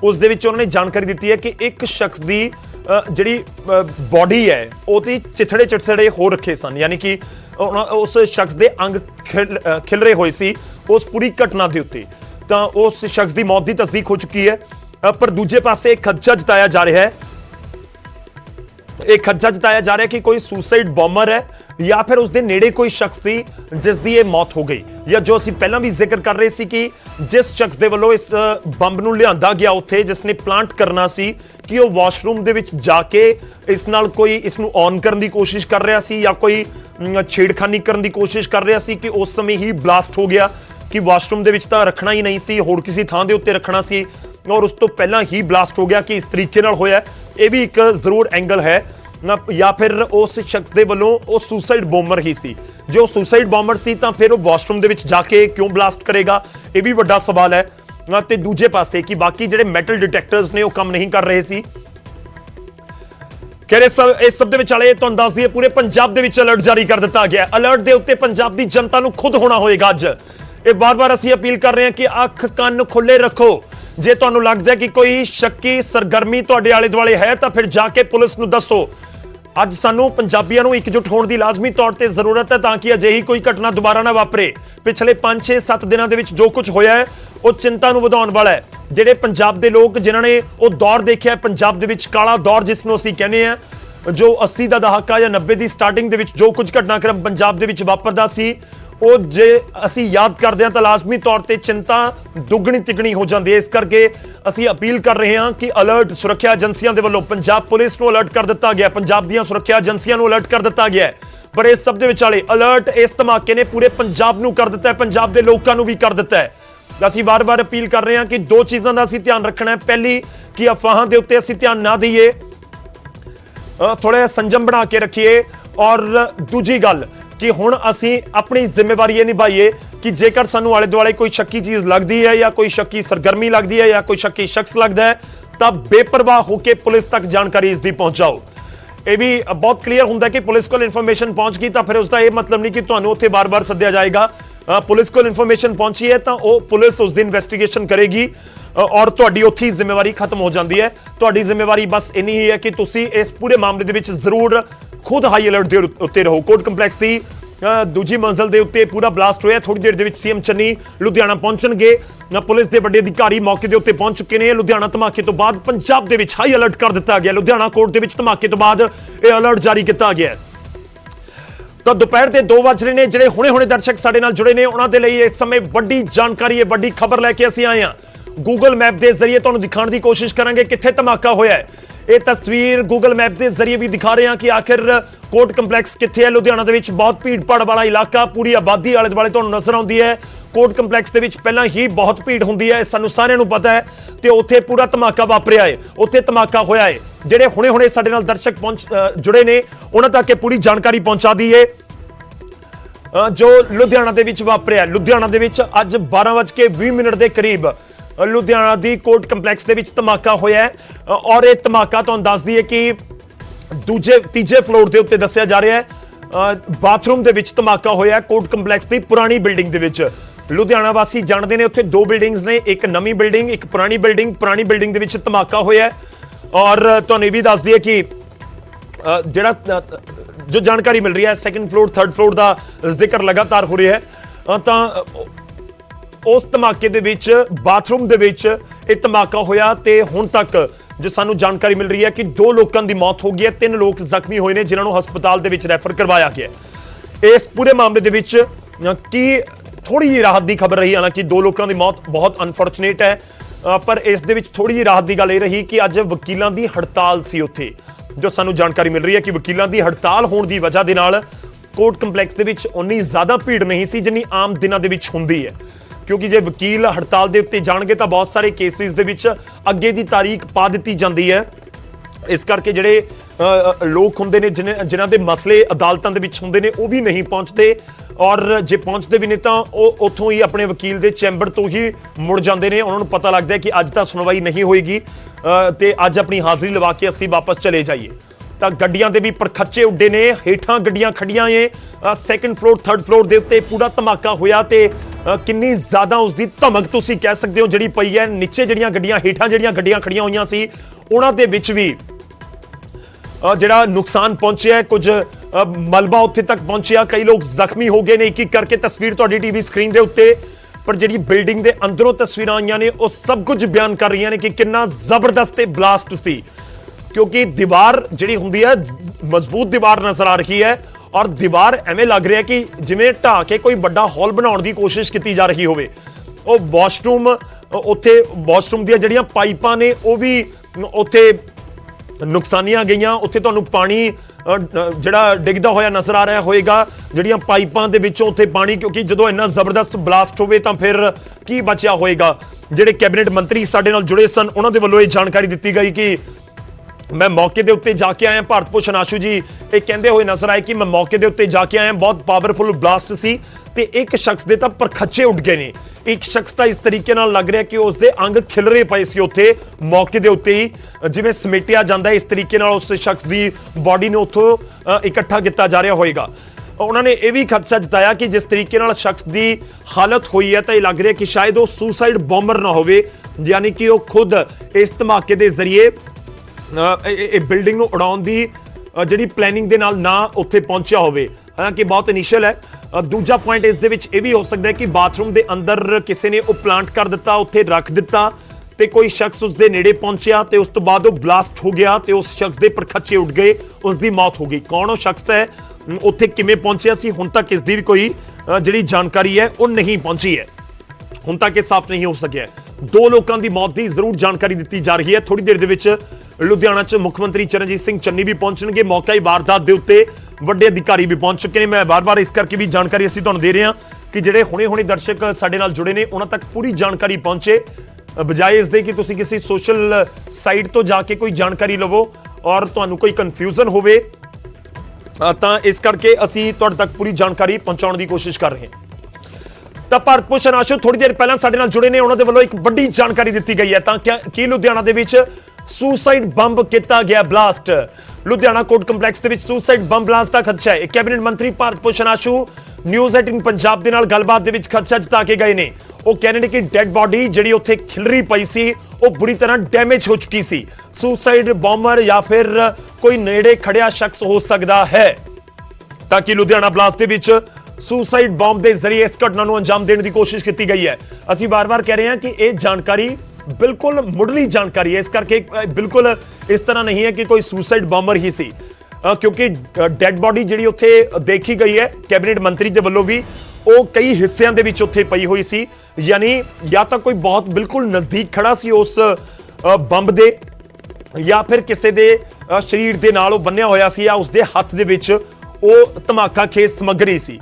उस दे विच उन्होंने जानकारी दी है कि एक शख्स की जिहड़ी बॉडी है वो चिथड़े चिथड़े हो रखे सन, यानी कि उस शख्स के अंग खिलरे हुए सी उस पूरी घटना के उत्ते। तो उस शख्स की मौत की तस्दीक हो चुकी है, पर दूजे पासे एक खदशा जताया जा रहा है, एक खदशा जताया जा रहा है कि कोई सुसाइड बॉम्बर है या फिर उसके नेड़े कोई शख्स सी जिसकी ये मौत हो गई, या जो असीं पहलां भी जिक्र कर रहे सी कि जिस शख्स दे वल्लों इस बंब नूं लिआंदा गया उत्थे जिसने प्लांट करना सी कि वो वॉशरूम दे विच जाके इस नाल कोई इसनूं ऑन करन दी कोशिश कर रहा सी या कोई छेड़खानी करन दी कोशिश कर रहा सी कि उस समय ही ब्लास्ट हो गया कि वॉशरूम दे विच तां रखना ही नहीं सी, होर किसी थां दे उत्ते रखना सी और उस तो पहलां ही ब्लास्ट हो गया कि इस तरीके नाल होया। ये भी एक जरूर एंगल है ना, या फिर उस शख्स दे वल्लों वो सुसाइड बॉम्बर ही सी। जो सुसाइड बॉम्बर सी तां फिर वो वॉशरूम दे विच जाके क्यों ब्लास्ट करेगा, ये भी वड्डा सवाल है। ते दूजे पासे कि बाकी जिहड़े मैटल डिटेक्टर्स ने वो काम नहीं कर रहे सी। खैर इस सब दे विचाले तुहानूं दस दईए पूरे पंजाब दे विच अलर्ट जारी कर दिता गया। अलर्ट दे उत्ते पंजाब दी जनता नूं खुद होना होएगा। अज ये बार-बार असीं अपील कर रहे हैं कि अख कान खुले रखो। जे तुहानूं लगदा है कि कोई शक्की सरगर्मी तुहाडे आले दुआले है तां फिर जाके पुलिस नूं दसो। अज सानू पंजाबियों नूं एकजुट होने की लाजमी तौर पर जरूरत है ताकि अजिही कोई घटना दोबारा ना वापरे। पिछले 5-6-7 दिनों के जो कुछ होया है वो चिंता नूं वधाउण वाला है। जिहड़े पंजाब के लोग जिन्होंने वो दौर देखा पंजाब दे विच काला दौर जिसनूं असीं कहने हैं, जो 80 का दहाका या 90 की स्टार्टिंग दे विच जो कुछ घटनाक्रम पंजाब दे विच वापरदा सी, वो जे असीं याद करते हैं तो लाजमी तौर पर चिंता दुगनी तिगनी हो जाती है। इस करके असीं अपील कर रहे हैं कि अलर्ट सुरक्षा एजेंसियों के वल्लों पंजाब पुलिस को अलर्ट कर दिता गया, पंजाब दी सुरक्षा एजेंसियों को अलर्ट कर दिता गया है। पर इस सब दे विचाले अलर्ट इस धमाके ने पूरे पंजाब नूं कर दिता है, पंजाब के लोगों नूं भी कर दिता है। असीं बार-बार अपील कर रहे हैं कि दो चीज़ों का असीं ध्यान रखना है। पहली कि अफवाहां दे उत्ते असीं ध्यान ना दईए, थोड़ा संजम बना के रखिए, और दूजी गल कि हुण असीं अपनी जिम्मेवारी ये निभाइए कि जेकर सानू आले दुआले कोई शक्की चीज़ लगती है या कोई शक्की सरगर्मी लगती है या कोई शक्की शख्स लगता है तब बेपरवाह होकर पुलिस तक जानकारी इसकी पहुंचाओ। यह भी बहुत क्लीयर होंगे कि पुलिस को इन्फॉर्मेशन पहुंच गई तो फिर उसका यह मतलब नहीं कि तुहानू उत्थे बार-बार सद्दिया जाएगा। पुलिस को इन्फॉर्मेशन पहुंची है तो वो पुलिस उसकी इन्वेस्टिगेशन करेगी और तुहाडी उत्थे जिम्मेवारी खत्म हो जाती है। तुहाडी जिम्मेवारी बस इन्नी ही है कि तुसी इस पूरे मामले दे विच जरूर खुद हाई अलर्ट दे उत्ते रहो। कोर्ट कंपलैक्स की दूजी मंजिल के उत्ते पूरा ब्लास्ट होया। थोड़ी देर दे सीएम चन्नी लुधियाना पहुंचणगे, पुलिस के बड़े अधिकारी मौके के उत्ते पहुंच चुके हैं। लुधियाना धमाके तो बाद पंजाब दे विच हाई अलर्ट कर दिता गया। लुधियाना कोर्ट के विच धमाके तो बाद यह अलर्ट जारी किया गया। तो दोपहर के 2 बज रहे हैं। जिहड़े हुणे दर्शक साडे नाल जुड़े ने उन्हां दे लई इस समय वड्डी जानकारी है, वड्डी खबर लैके असीं आए हां। गूगल मैप के जरिए तुहानूं दिखाउण दी कोशिश करांगे कित्थे धमाका होया है। ये तस्वीर गूगल मैप के जरिए भी दिखा रहे हैं कि आखिर कोर्ट कंपलैक्स कित्थे है। लुधियाना दे विच बहुत भीड़ भाड़ वाला इलाका, पूरी आबादी आले दुआले तुहानूं नजर आउंदी है। कोर्ट कंपलैक्स दे विच पहलां ही बहुत भीड़ हुंदी है, सानूं सारिआं नूं पता है। ते उत्थे पूरा धमाका वापरिया है, उत्थे धमाका होया है। जिहड़े हुणे साडे नाल दर्शक जुड़े ने उन्हां तक पूरी जानकारी पहुंचा दी है जो लुधियाना दे विच वापरिया। लुधियाना दे विच अज 12:20 के करीब लुधियाना दी कोर्ट कंपलैक्स दे विच धमाका होया है और यह धमाका तुहानूं दस दईए कि तीजे फ्लोर के उत्ते दस्सिया जा रहा है। बाथरूम दे विच धमाका होया कोर्ट कंपलैक्स की पुरानी बिल्डिंग दे विच। लुधियाना वासी जानते हैं उत्थे 2 बिल्डिंग्स ने, एक नवी बिल्डिंग एक पुरानी बिल्डिंग। पुरानी बिल्डिंग दे विच धमाका होया और तुहानूं भी दस दईए कि जिहड़ा जो जानकारी मिल रही है 2nd फ्लोर 3rd फ्लोर का जिक्र लगातार हो रहा है। तो उस धमाके दे विच बाथरूम दे विच एक धमाका होया ते हुण तक जो सानू जानकारी मिल रही है कि 2 लोगों की मौत हो गई है, 3 लोग जख्मी हुए हैं जिन्होंने हस्पताल दे विच रैफर करवाया गया। इस पूरे मामले दे विच की थोड़ी जी राहत की खबर रही, हालांकि 2 लोगों की मौत बहुत अनफॉर्चुनेट है, पर इस दे विच थोड़ी जी राहत की गल यह रही कि अज वकीलों की हड़ताल सी उत्थे। जो सानू जानकारी मिल रही है कि वकीलों की हड़ताल होने की वजह के नाल कोर्ट कंपलैक्स दे विच उन्नी ज़्यादा भीड़ नहीं सी जिन्नी आम दिनों के विच हुंदी है, क्योंकि जे वकील हड़ताल के उत्ते जाणगे तो बहुत सारे केसिस दे विच अगे की तारीख पा दी जाती है। इस करके जिहड़े लोग हुंदे ने जिन्हां दे मसले अदालतां दे विच हुंदे ने वो भी नहीं पहुंचते, और जे पहुंचते भी नहीं तो उत्थों ही अपने वकील के चैंबर तो ही मुड़ जाते हैं। उन्होंने पता लगता है कि अज तो सुनवाई नहीं होएगी तो अज अपनी हाजिरी लवा के असीं वापस चले जाइए। तो गड्डियां दे भी परखच्चे उड्डे ने, हेठां गड्डियां खड़ियां ने। 2nd फ्लोर 3rd फ्लोर के उत्ते पूरा धमाका होया ते ਕਿੰਨੀ ਜ਼ਿਆਦਾ ਉਸ ਦੀ ਧਮਕ ਤੁਸੀਂ ਕਹਿ ਸਕਦੇ ਹੋ ਜਿਹੜੀ ਪਈ ਹੈ। ਨੀਚੇ ਜਿਹੜੀਆਂ ਗੱਡੀਆਂ, ਹੇਠਾਂ ਜਿਹੜੀਆਂ ਗੱਡੀਆਂ ਖੜੀਆਂ ਹੋਈਆਂ ਸੀ, ਉਹਨਾਂ ਦੇ ਵਿੱਚ ਵੀ ਜਿਹੜਾ ਨੁਕਸਾਨ ਪਹੁੰਚਿਆ, ਕੁਝ ਮਲਬਾ ਉੱਥੇ ਤੱਕ ਪਹੁੰਚਿਆ, ਕਈ ਲੋਕ ਜ਼ਖਮੀ ਹੋ ਗਏ ਨੇ। ਇੱਕ ਇੱਕ ਕਰਕੇ ਤਸਵੀਰ ਤੁਹਾਡੀ ਟੀਵੀ ਸਕਰੀਨ ਦੇ ਉੱਤੇ, ਪਰ ਜਿਹੜੀ ਬਿਲਡਿੰਗ ਦੇ ਅੰਦਰੋਂ ਤਸਵੀਰਾਂ ਆਈਆਂ ਨੇ ਉਹ ਸਭ ਕੁਝ ਬਿਆਨ ਕਰ ਰਹੀਆਂ ਨੇ ਕਿ ਕਿੰਨਾ ਜ਼ਬਰਦਸਤ ਇਹ ਬਲਾਸਟ ਸੀ। ਕਿਉਂਕਿ ਦੀਵਾਰ ਜਿਹੜੀ ਹੁੰਦੀ ਹੈ ਮਜ਼ਬੂਤ ਦੀਵਾਰ ਨਜ਼ਰ ਆ ਰਹੀ ਹੈ, ਔਰ ਦੀਵਾਰ ਐਵੇਂ ਲੱਗ ਰਿਹਾ ਕਿ ਜਿਵੇਂ ਢਾਹ ਕੇ ਕੋਈ ਵੱਡਾ ਹਾਲ ਬਣਾਉਣ ਦੀ ਕੋਸ਼ਿਸ਼ ਕੀਤੀ ਜਾ ਰਹੀ ਹੋਵੇ। ਉਹ ਵਾਸ਼ਰੂਮ, ਉੱਥੇ ਵਾਸ਼ਰੂਮ ਦੀਆਂ ਜਿਹੜੀਆਂ ਪਾਈਪਾਂ ਨੇ ਉਹ ਵੀ ਉੱਥੇ ਨੁਕਸਾਨੀਆਂ ਗਈਆਂ। ਉੱਥੇ ਤੁਹਾਨੂੰ ਪਾਣੀ ਜਿਹੜਾ ਡਿੱਗਦਾ ਹੋਇਆ ਨਜ਼ਰ ਆ ਰਿਹਾ ਹੋਏਗਾ, ਜਿਹੜੀਆਂ ਪਾਈਪਾਂ ਦੇ ਵਿੱਚੋਂ ਉੱਥੇ ਪਾਣੀ, ਕਿਉਂਕਿ ਜਦੋਂ ਇੰਨਾ ਜ਼ਬਰਦਸਤ ਬਲਾਸਟ ਹੋਵੇ ਤਾਂ ਫਿਰ ਕੀ ਬਚਿਆ ਹੋਏਗਾ। ਜਿਹੜੇ ਕੈਬਨਿਟ ਮੰਤਰੀ ਸਾਡੇ ਨਾਲ ਜੁੜੇ ਸਨ ਉਹਨਾਂ ਦੇ ਵੱਲੋਂ ਇਹ ਜਾਣਕਾਰੀ ਦਿੱਤੀ ਗਈ ਕਿ ਮੈਂ ਮੌਕੇ ਦੇ ਉੱਤੇ ਜਾ ਕੇ ਆਇਆ। ਭਾਰਤ ਭੂਸ਼ਣ ਆਸ਼ੂ ਜੀ ਇਹ ਕਹਿੰਦੇ ਹੋਏ ਨਜ਼ਰ ਆਏ ਕਿ ਮੈਂ ਮੌਕੇ ਦੇ ਉੱਤੇ ਜਾ ਕੇ ਆਇਆ, ਬਹੁਤ ਪਾਵਰਫੁਲ ਬਲਾਸਟ ਸੀ ਤੇ ਇੱਕ ਸ਼ਖਸ ਦੇ ਤਾਂ ਪਰਖੱਚੇ ਉੱਡ ਗਏ ਨੇ। ਇੱਕ ਸ਼ਖਸ ਤਾਂ ਇਸ ਤਰੀਕੇ ਨਾਲ ਲੱਗ ਰਿਹਾ ਕਿ ਉਸ ਦੇ ਅੰਗ ਖਿਲਰੇ ਪਏ ਸੀ ਉੱਥੇ ਮੌਕੇ ਦੇ ਉੱਤੇ ਹੀ, ਜਿਵੇਂ ਸਮੇਟਿਆ ਜਾਂਦਾ ਇਸ ਤਰੀਕੇ ਨਾਲ ਉਸ ਸ਼ਖਸ ਦੀ ਬਾਡੀ ਨੂੰ ਉੱਥੋਂ ਇਕੱਠਾ ਕੀਤਾ ਜਾ ਰਿਹਾ ਹੋਏਗਾ। ਉਹਨਾਂ ਨੇ ਇਹ ਵੀ ਖਦਸ਼ਾ ਜਤਾਇਆ ਕਿ ਜਿਸ ਤਰੀਕੇ ਨਾਲ ਸ਼ਖਸ ਦੀ ਹਾਲਤ ਹੋਈ ਹੈ ਤਾਂ ਇਹ ਲੱਗ ਰਿਹਾ ਕਿ ਸ਼ਾਇਦ ਉਹ ਸੁਸਾਈਡ ਬੰਬਰ ਨਾ ਹੋਵੇ, ਯਾਨੀ ਕਿ ਉਹ ਖੁਦ ਇਸ ਧਮਾਕੇ ਦੇ ਜ਼ਰੀਏ ਇਹ ਬਿਲਡਿੰਗ ਨੂੰ ਉਡਾਉਣ ਦੀ ਜਿਹੜੀ ਪਲੈਨਿੰਗ ਦੇ ਨਾਲ ਨਾ ਉੱਥੇ ਪਹੁੰਚਿਆ ਹੋਵੇ। ਹਾਲਾਂਕਿ ਬਹੁਤ ਇਨੀਸ਼ੀਅਲ ਹੈ। ਦੂਜਾ ਪੁਆਇੰਟ ਇਸ ਦੇ ਵਿੱਚ ਇਹ ਵੀ ਹੋ ਸਕਦਾ ਹੈ ਕਿ ਬਾਥਰੂਮ ਦੇ ਅੰਦਰ ਕਿਸੇ ਨੇ ਉਹ ਪਲਾਂਟ ਕਰ ਦਿੱਤਾ, ਉੱਥੇ ਰੱਖ ਦਿੱਤਾ ਤੇ ਕੋਈ ਸ਼ਖਸ ਉਸ ਦੇ ਨੇੜੇ ਪਹੁੰਚਿਆ ਤੇ ਉਸ ਤੋਂ ਬਾਅਦ ਉਹ ਬਲਾਸਟ ਹੋ ਗਿਆ ਤੇ ਉਸ ਸ਼ਖਸ ਦੇ ਪਰਖੱਚੇ ਉੱਡ ਗਏ, ਉਸ ਦੀ ਮੌਤ ਹੋ ਗਈ। ਕੌਣ ਉਹ ਸ਼ਖਸ ਹੈ, ਉੱਥੇ ਕਿਵੇਂ ਪਹੁੰਚਿਆ ਸੀ, ਹੁਣ ਤੱਕ ਇਸ ਦੀ ਵੀ ਕੋਈ ਜਿਹੜੀ ਜਾਣਕਾਰੀ ਹੈ ਉਹ ਨਹੀਂ ਪਹੁੰਚੀ ਹੈ। ਹੁਣ ਤੱਕ ਇਹ ਸਾਫ਼ ਨਹੀਂ ਹੋ ਸਕਿਆ। ਦੋ ਲੋਕਾਂ ਦੀ ਮੌਤ ਦੀ ਜ਼ਰੂਰ ਜਾਣਕਾਰੀ ਦਿੱਤੀ ਜਾ ਰਹੀ ਹੈ। ਥੋੜੀ ਦੇਰ ਦੇ ਵਿੱਚ ਲੁਧਿਆਣਾ 'ਚ ਮੁੱਖ ਮੰਤਰੀ ਚਰਨਜੀਤ ਸਿੰਘ ਚੰਨੀ ਵੀ ਪਹੁੰਚਣਗੇ। ਮੌਕੇ ਵਾਰਦਾਤ ਦੇ ਉੱਤੇ ਵੱਡੇ ਅਧਿਕਾਰੀ ਵੀ ਪਹੁੰਚ ਚੁੱਕੇ ਨੇ। ਮੈਂ ਬਾਰ-ਬਾਰ ਇਸ ਕਰਕੇ ਵੀ ਜਾਣਕਾਰੀ ਅਸੀਂ ਤੁਹਾਨੂੰ ਦੇ ਰਹੇ ਹਾਂ ਕਿ ਜਿਹੜੇ ਹੁਣੇ ਦਰਸ਼ਕ ਸਾਡੇ ਨਾਲ ਜੁੜੇ ਨੇ ਉਹਨਾਂ ਤੱਕ ਪੂਰੀ ਜਾਣਕਾਰੀ ਪਹੁੰਚੇ, ਬਜਾਏ ਇਸ ਦੇ ਕਿ ਤੁਸੀਂ ਕਿਸੇ ਸੋਸ਼ਲ ਸਾਈਟ ਤੋਂ ਜਾ ਕੇ ਕੋਈ ਜਾਣਕਾਰੀ ਲਵੋ ਔਰ ਤੁਹਾਨੂੰ ਕੋਈ ਕਨਫਿਊਜ਼ਨ ਹੋਵੇ। ਤਾਂ ਇਸ ਕਰਕੇ ਅਸੀਂ ਤੁਹਾਡੇ ਤੱਕ ਪੂਰੀ ਜਾਣਕਾਰੀ ਪਹੁੰਚਾਉਣ ਦੀ ਕੋਸ਼ਿਸ਼ ਕਰ ਰਹੇ ਹਾਂ। ਤਾਂ ਭਾਰਤ ਭੂਸ਼ਣ ਆਸ਼ੂ ਥੋੜੀ ਦੇਰ ਪਹਿਲਾਂ ਸਾਡੇ ਨਾਲ ਜੁੜੇ ਨੇ, ਉਹਨਾਂ ਦੇ ਵੱਲੋਂ ਇੱਕ ਵੱਡੀ ਜਾਣਕਾਰੀ ਦਿੱਤੀ ਗਈ ਹੈ। ਤਾਂ ਕੀ ਲੁਧਿਆਣਾ ਦੇ ਵਿੱਚ ਸੁਸਾਈਡ ਬੰਬ ਕੀਤਾ ਗਿਆ ਬਲਾਸਟ? ਲੁਧਿਆਣਾ ਕੋਰਟ ਕੰਪਲੈਕਸ ਦੇ ਵਿੱਚ ਸੁਸਾਈਡ ਬੰਬ ਬਲਾਸਟ ਦਾ ਖਦਸ਼ਾ ਹੈ। ਕੈਬਨਿਟ ਮੰਤਰੀ ਭਾਰਤ ਭੂਸ਼ਣ ਆਸ਼ੂ ਨਿਊਜ਼ 18 ਪੰਜਾਬ ਦੇ ਨਾਲ ਗੱਲਬਾਤ ਦੇ ਵਿੱਚ ਖਦਸ਼ਾ ਜਤਾ ਕੇ ਗਏ ਨੇ। ਉਹ ਕਹਿੰਦੇ ਨੇ ਕਿ ਡੈਡ ਬਾਡੀ ਜਿਹੜੀ ਉੱਥੇ ਖਿਲਰੀ ਪਈ ਸੀ ਉਹ ਬੁਰੀ ਤਰ੍ਹਾਂ ਡੈਮੇਜ ਹੋ ਚੁੱਕੀ ਸੀ। ਸੁਸਾਈਡ ਬੰਬਰ ਜਾਂ ਫਿਰ ਕੋਈ ਨੇੜੇ ਖੜਿਆ ਸ਼ਖਸ ਹੋ ਸਕਦਾ ਹੈ। ਤਾਂ ਕਿ ਲੁਧਿਆਣਾ ਬਲਾਸਟ ਦੇ ਵਿੱਚ ਸੁਸਾਈਡ ਬੰਬ ਦੇ ਜ਼ਰੀਏ ਇਸ ਘਟਨਾ ਨੂੰ ਅੰਜਾਮ ਦੇਣ ਦੀ ਕੋਸ਼ਿਸ਼ ਕੀਤੀ ਗਈ ਹੈ। ਅਸੀਂ ਵਾਰ-ਵਾਰ ਕਹਿ ਰਹੇ ਹਾਂ ਕਿ ਇਹ ਜਾਣਕਾਰੀ ਬਿਲਕੁਲ ਮੁੱਢਲੀ ਜਾਣਕਾਰੀ ਹੈ, ਇਸ ਕਰਕੇ ਬਿਲਕੁਲ ਇਸ ਤਰ੍ਹਾਂ ਨਹੀਂ ਹੈ ਕਿ ਕੋਈ ਸੁਸਾਈਡ ਬੰਬਰ ਹੀ ਸੀ, ਕਿਉਂਕਿ ਡੈਡ ਬਾਡੀ ਜਿਹੜੀ ਉੱਥੇ ਦੇਖੀ ਗਈ ਹੈ ਕੈਬਨਿਟ ਮੰਤਰੀ ਦੇ ਵੱਲੋਂ ਵੀ, ਉਹ ਕਈ ਹਿੱਸਿਆਂ ਦੇ ਵਿੱਚ ਉੱਥੇ ਪਈ ਹੋਈ ਸੀ। ਯਾਨੀ ਜਾਂ ਤਾਂ ਕੋਈ ਬਹੁਤ ਬਿਲਕੁਲ ਨਜ਼ਦੀਕ ਖੜਾ ਸੀ ਉਸ ਬੰਬ ਦੇ, ਜਾਂ ਫਿਰ ਕਿਸੇ ਦੇ ਸਰੀਰ ਦੇ ਨਾਲ ਉਹ ਬੰਨਿਆ ਹੋਇਆ ਸੀ, ਜਾਂ ਉਸਦੇ ਹੱਥ ਦੇ ਵਿੱਚ ਉਹ ਧਮਾਕਾ ਖੇਜ਼ ਸਮੱਗਰੀ ਸੀ।